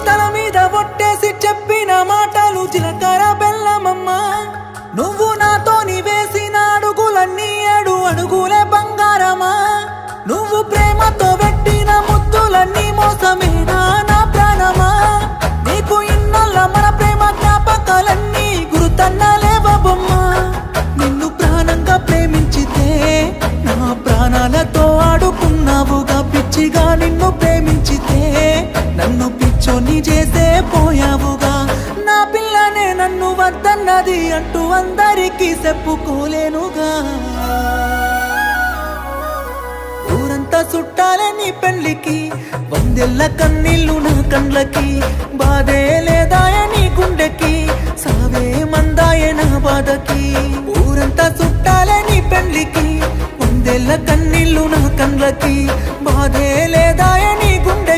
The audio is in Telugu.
తల మీద ఒట్టేసి చెప్పిన మాటలు జీలకర్ర బెల్లమమ్మ నువ్వు నాతోని వేసిన అడుగులన్నీ 7 అడుగులే బంగారమా నువ్వు ప్రేమతో పెట్టిన ముద్దులన్నీ మోసమేనా నా ప్రాణమా నీకు ఇన్నల్ల మన ప్రేమ జ్ఞాపకాలన్నీ గుర్తన్నలేవా బొమ్మ నిన్ను ప్రాణంగా ప్రేమించితే నా ప్రాణాలతో ఆడుకున్నావుగా పిచ్చిగా నిన్ను ప్రేమించితే నన్ను పిచ్చోని చేసే పోయావుగా నా పిల్లనే నన్ను వద్దన్నది అంటూ అందరికీ చెప్పుకోలేనుగా ఊరంతా చుట్టాలే నీ పెళ్లికి 100 కన్నీళ్ళు నా కండ్లకి బాధే లేదాయ నీ గుండెకి సావే మందాయే నా బాధకి ఊరంతా చుట్టాలే నీ పెళ్లికి 100 కన్నీళ్ళు నా కండ్లకి బాధే లేదాయ నీ